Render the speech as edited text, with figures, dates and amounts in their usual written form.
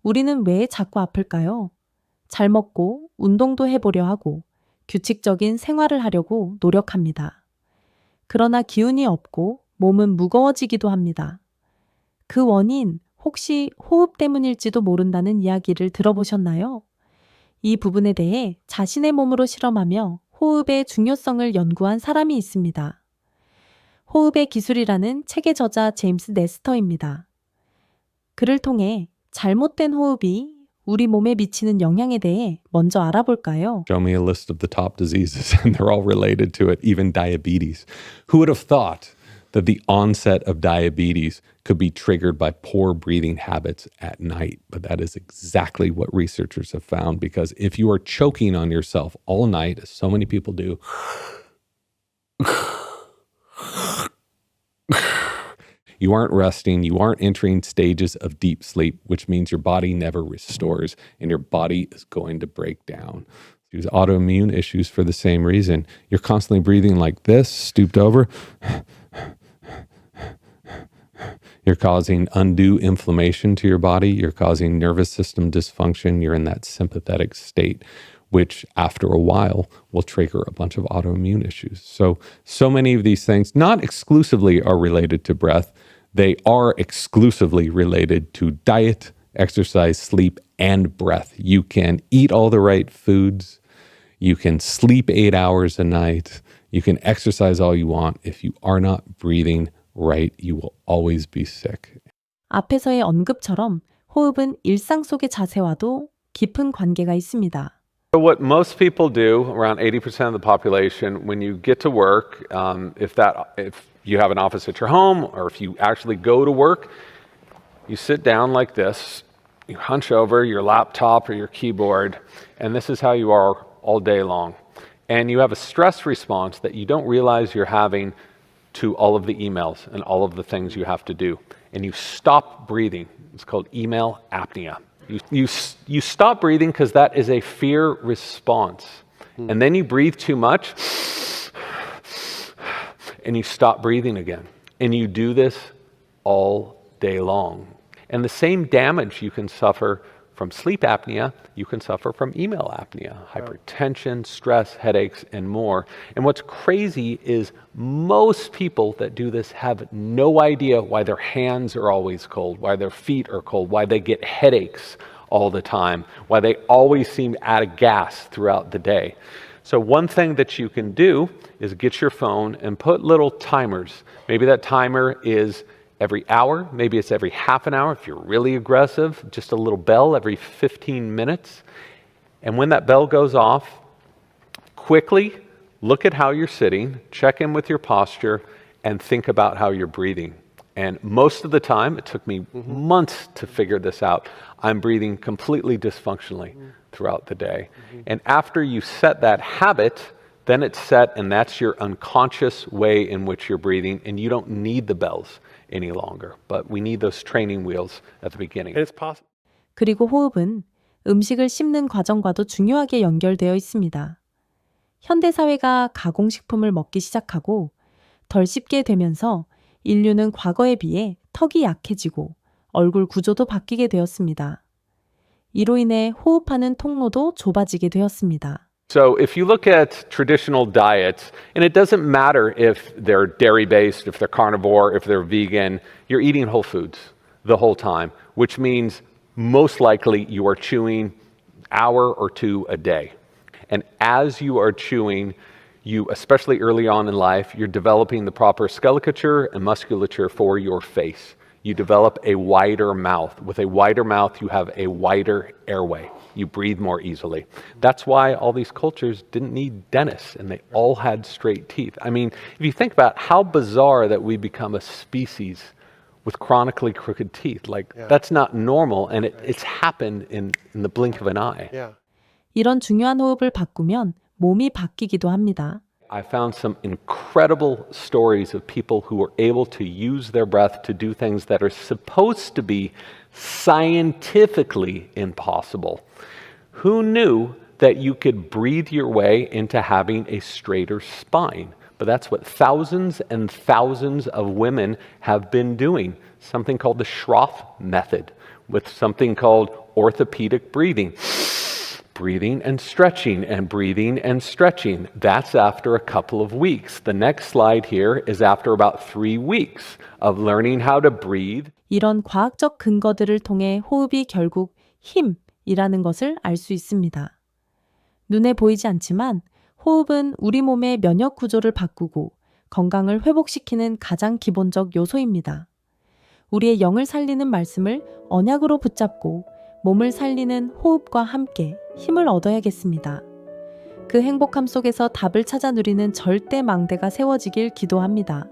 우리는 왜 자꾸 아플까요? 잘 먹고 운동도 해보려 하고 규칙적인 생활을 하려고 노력합니다. 그러나 기운이 없고 몸은 무거워지기도 합니다. 그 원인 혹시 호흡 때문일지도 모른다는 이야기를 들어보셨나요? 이 부분에 대해 자신의 몸으로 실험하며 호흡의 중요성을 연구한 사람이 있습니다. 호흡의 기술이라는 책의 저자 제임스 네스터입니다. 그를 통해 잘못된 호흡이 우리 몸에 미치는 영향에 대해 먼저 알아볼까요? Show me a list of the top diseases, and they're all related to it, even diabetes. Who would have thought that the onset of diabetes could be triggered by poor breathing habits at night? But that is exactly what researchers have found, because if you are choking on yourself all night, as so many people do, you aren't resting, you aren't entering stages of deep sleep, which means your body never restores and your body is going to break down. Use autoimmune issues for the same reason. You're constantly breathing like this, stooped over. You're causing undue inflammation to your body. You're causing nervous system dysfunction. You're in that sympathetic state, which after a while will trigger a bunch of autoimmune issues. So many of these things, not exclusively are related to breath. They are exclusively related to diet, exercise, sleep, and breath. You can eat all the right foods. You can sleep 8 hours a night. You can exercise all you want. If you are not breathing right, you will always be sick. 앞에서의 언급처럼 호흡은 일상 속의 자세와도 깊은 관계가 있습니다. So what most people do, around 80% of the population, when you get to work, if you have an office at your home or if you actually go to work, you sit down like this, you hunch over your laptop or your keyboard, and this is how you are all day long. And you have a stress response that you don't realize you're having to all of the emails and all of the things you have to do. And you stop breathing. It's called email apnea. You stop breathing because that is a fear response. And then you breathe too much and you stop breathing again. And you do this all day long. And the same damage you can suffer from sleep apnea, you can suffer from email apnea, hypertension, stress, headaches, and more. And what's crazy is most people that do this have no idea why their hands are always cold, why their feet are cold, why they get headaches all the time, why they always seem out of gas throughout the day. So one thing that you can do is get your phone and put little timers. Maybe that timer is every hour, maybe it's every half an hour if you're really aggressive, just a little bell every 15 minutes. And when that bell goes off, quickly look at how you're sitting, check in with your posture, and think about how you're breathing. And most of the time, it took me months to figure this out, I'm breathing completely dysfunctionally throughout the day. And after you set that habit, then it's set and that's your unconscious way in which you're breathing, and you don't need the bells any longer. But we need those training wheels at the beginning. And it's possible. 그리고 호흡은 음식을 씹는 과정과도 중요하게 연결되어 있습니다. 현대사회가 가공식품을 먹기 시작하고 덜 씹게 되면서 인류는 과거에 비해 턱이 약해지고 얼굴 구조도 바뀌게 되었습니다. 이로 인해 호흡하는 통로도 좁아지게 되었습니다. So if you look at traditional diets, and it doesn't matter if they're dairy-based, if they're carnivore, if they're vegan, you're eating whole foods the whole time, which means most likely you are chewing hour or two a day. And as you are chewing, you, especially early on in life, you're developing the proper skeleton and musculature for your face. You develop a wider mouth. With a wider mouth, you have a wider airway. You breathe more easily. That's why all these cultures didn't need dentists and they all had straight teeth. I mean, if you think about how bizarre that we become a species with chronically crooked teeth, that's not normal, and it's happened in the blink of an eye. Yeah. 이런 중요한 호흡을 바꾸면 몸이 바뀌기도 합니다. I found some incredible stories of people who were able to use their breath to do things that are supposed to be scientifically impossible. Who knew that you could breathe your way into having a straighter spine? But that's what thousands and thousands of women have been doing. Something called the Schroff method, with something called orthopedic breathing. Breathing and stretching and breathing and stretching. That's after a couple of weeks. The next slide here is after about 3 weeks of learning how to breathe. 이런 과학적 근거들을 통해 호흡이 결국 힘이라는 것을 알 수 있습니다. 눈에 보이지 않지만 호흡은 우리 몸의 면역 구조를 바꾸고 건강을 회복시키는 가장 기본적 요소입니다. 우리의 영을 살리는 말씀을 언약으로 붙잡고 몸을 살리는 호흡과 함께 힘을 얻어야겠습니다. 그 행복함 속에서 답을 찾아 누리는 절대 망대가 세워지길 기도합니다.